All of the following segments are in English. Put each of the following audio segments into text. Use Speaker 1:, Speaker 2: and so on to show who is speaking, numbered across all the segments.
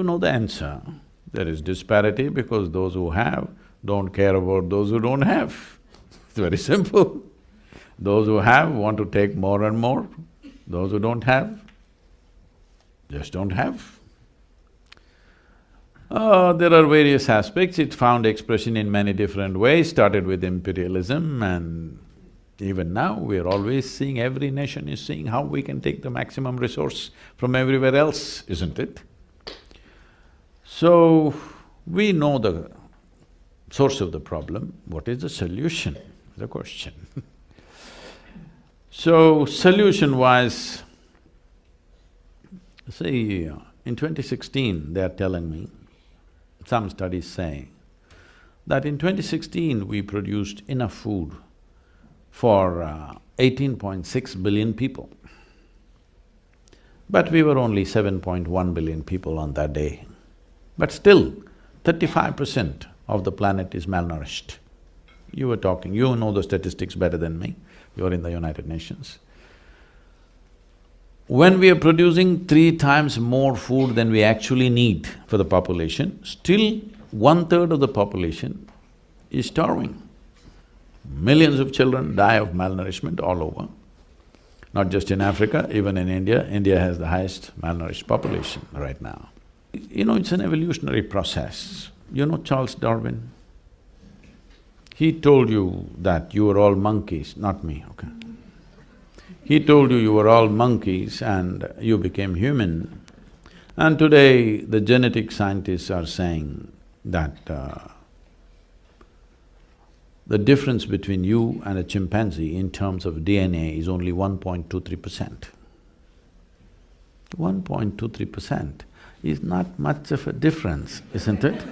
Speaker 1: You know the answer. There is disparity because those who have don't care about those who don't have. It's very simple. Those who have want to take more and more, those who don't have just don't have. There are various aspects, it found expression in many different ways, started with imperialism and even now we're always seeing, every nation is seeing how we can take the maximum resource from everywhere else, isn't it? So, we know the source of the problem, what is the solution, the question. So, solution-wise, see, in 2016 they are telling me, some studies say that in 2016 we produced enough food for 18.6 billion people. But we were only 7.1 billion people on that day. But still, 35% of the planet is malnourished. You were talking, you know the statistics better than me, you're in the United Nations. When we are producing 3 times more food than we actually need for the population, still 1/3 of the population is starving. Millions of children die of malnourishment all over, not just in Africa, even in India. India has the highest malnourished population right now. You know, it's an evolutionary process. You know Charles Darwin? He told you that you were all monkeys, not me, okay? He told you were all monkeys and you became human. And today, the genetic scientists are saying that the difference between you and a chimpanzee in terms of DNA is only 1.23%. 1.23% is not much of a difference, isn't it?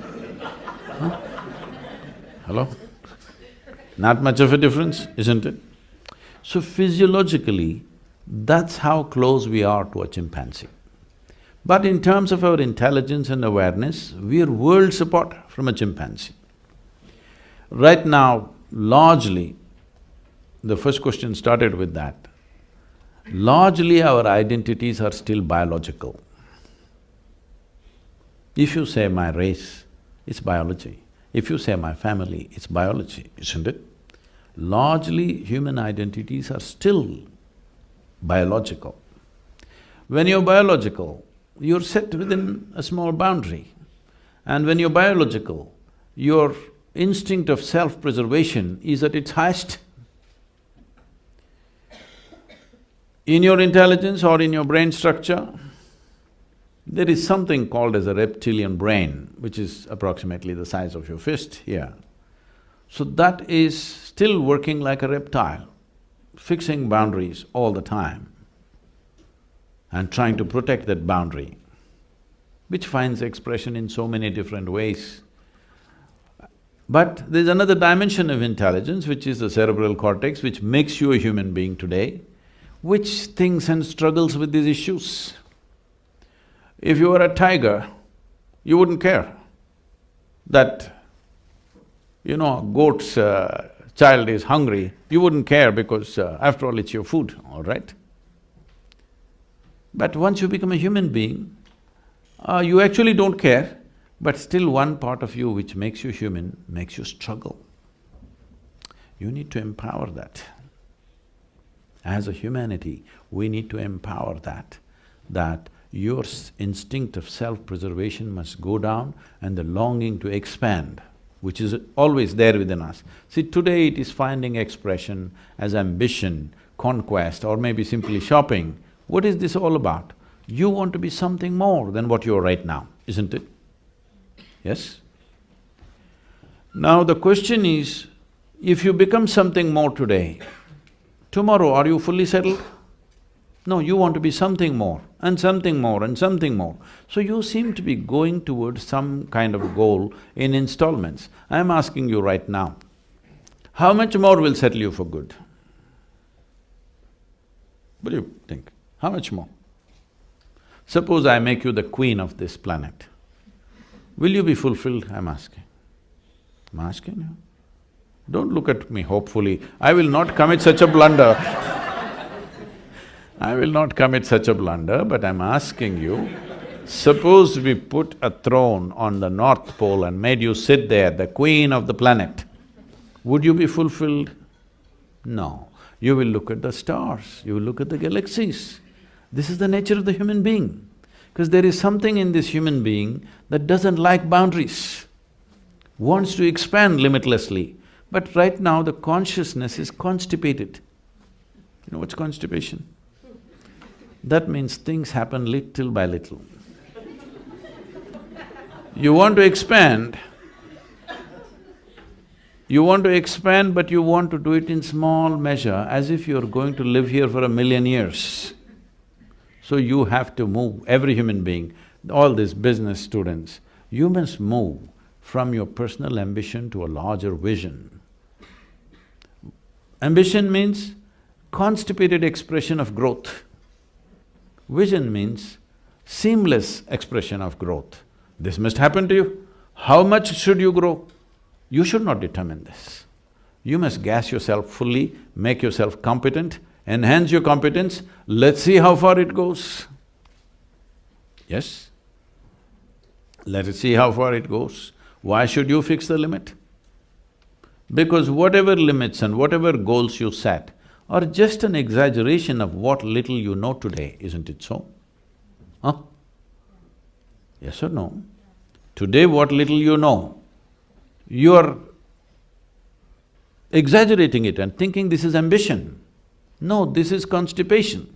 Speaker 1: Huh? Hello? Not much of a difference, isn't it? So physiologically, that's how close we are to a chimpanzee. But in terms of our intelligence and awareness, we are worlds apart from a chimpanzee. Right now, largely, the first question started with that, largely our identities are still biological. If you say my race, it's biology. If you say my family, it's biology, isn't it? Largely, human identities are still biological. When you're biological, you're set within a small boundary. And when you're biological, your instinct of self-preservation is at its highest. In your intelligence or in your brain structure, there is something called as a reptilian brain, which is approximately the size of your fist here. So that is still working like a reptile, fixing boundaries all the time and trying to protect that boundary, which finds expression in so many different ways. But there's another dimension of intelligence, which is the cerebral cortex, which makes you a human being today, which thinks and struggles with these issues. If you were a tiger, you wouldn't care that, you know, a goat's child is hungry, you wouldn't care because after all it's your food, all right? But once you become a human being, you actually don't care, but still one part of you which makes you human makes you struggle. You need to empower that. As a humanity, we need to empower that your instinct of self-preservation must go down and the longing to expand, which is always there within us. See, today it is finding expression as ambition, conquest, or maybe simply shopping. What is this all about? You want to be something more than what you are right now, isn't it? Yes? Now the question is, if you become something more today, tomorrow are you fully settled? No, you want to be something more and something more and something more. So you seem to be going towards some kind of goal in installments. I'm asking you right now, how much more will settle you for good? What do you think? How much more? Suppose I make you the queen of this planet, will you be fulfilled, I'm asking? I'm asking you. Don't look at me hopefully, I will not commit such a blunder. I will not commit such a blunder, but I'm asking you, Suppose we put a throne on the North Pole and made you sit there, the queen of the planet, would you be fulfilled? No. You will look at the stars, you will look at the galaxies. This is the nature of the human being. Because there is something in this human being that doesn't like boundaries, wants to expand limitlessly. But right now the consciousness is constipated. You know what's constipation? That means things happen little by little. You want to expand, but you want to do it in small measure, as if you're going to live here for 1,000,000 years. So you have to move, every human being, all these business students, you must move from your personal ambition to a larger vision. Ambition means constipated expression of growth. Vision means seamless expression of growth. This must happen to you. How much should you grow? You should not determine this. You must gas yourself fully, make yourself competent, enhance your competence, let's see how far it goes. Yes? Let us see how far it goes. Why should you fix the limit? Because whatever limits and whatever goals you set are just an exaggeration of what little you know today, isn't it so? Huh? Yes or no? Today what little you know, you're exaggerating it and thinking this is ambition. No, this is constipation.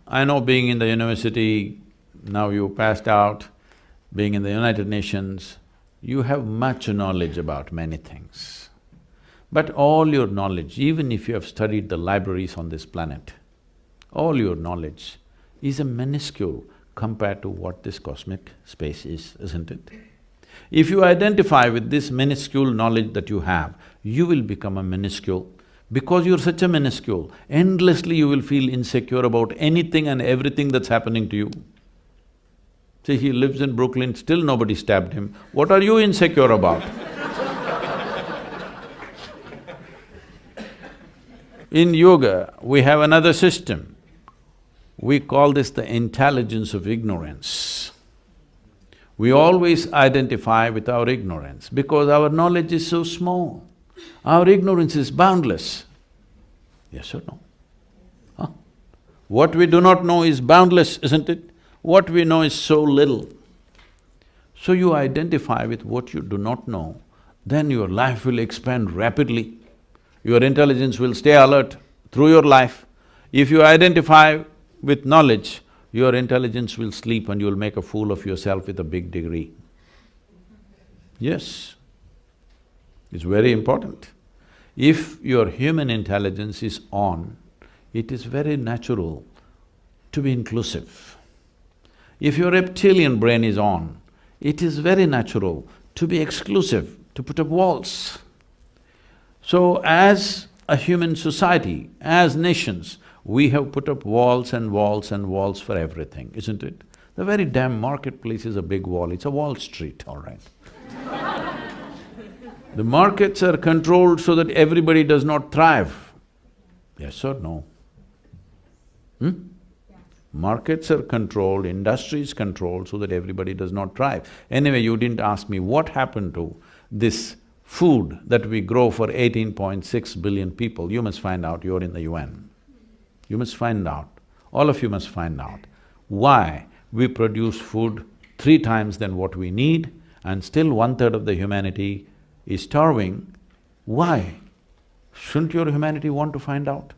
Speaker 1: I know being in the university, now you passed out, being in the United Nations, you have much knowledge about many things. But all your knowledge, even if you have studied the libraries on this planet, all your knowledge is a minuscule compared to what this cosmic space is, isn't it? If you identify with this minuscule knowledge that you have, you will become a minuscule. Because you're such a minuscule, endlessly you will feel insecure about anything and everything that's happening to you. See, he lives in Brooklyn, still nobody stabbed him. What are you insecure about? In yoga, we have another system. We call this the intelligence of ignorance. We always identify with our ignorance because our knowledge is so small. Our ignorance is boundless. Yes or no? Huh? What we do not know is boundless, isn't it? What we know is so little. So you identify with what you do not know, then your life will expand rapidly. Your intelligence will stay alert through your life. If you identify with knowledge, your intelligence will sleep and you'll make a fool of yourself with a big degree. Yes, it's very important. If your human intelligence is on, it is very natural to be inclusive. If your reptilian brain is on, it is very natural to be exclusive, to put up walls. So as a human society, as nations, we have put up walls and walls and walls for everything, isn't it? The very damn marketplace is a big wall, it's a Wall Street, all right. The markets are controlled so that everybody does not thrive. Yes or no? Markets are controlled, industry is controlled so that everybody does not thrive. Anyway, you didn't ask me what happened to this food that we grow for 18.6 billion people. You must find out, you're in the UN. You must find out, all of you must find out why we produce food 3 times than what we need and still 1/3 of the humanity is starving. Why? Shouldn't your humanity want to find out?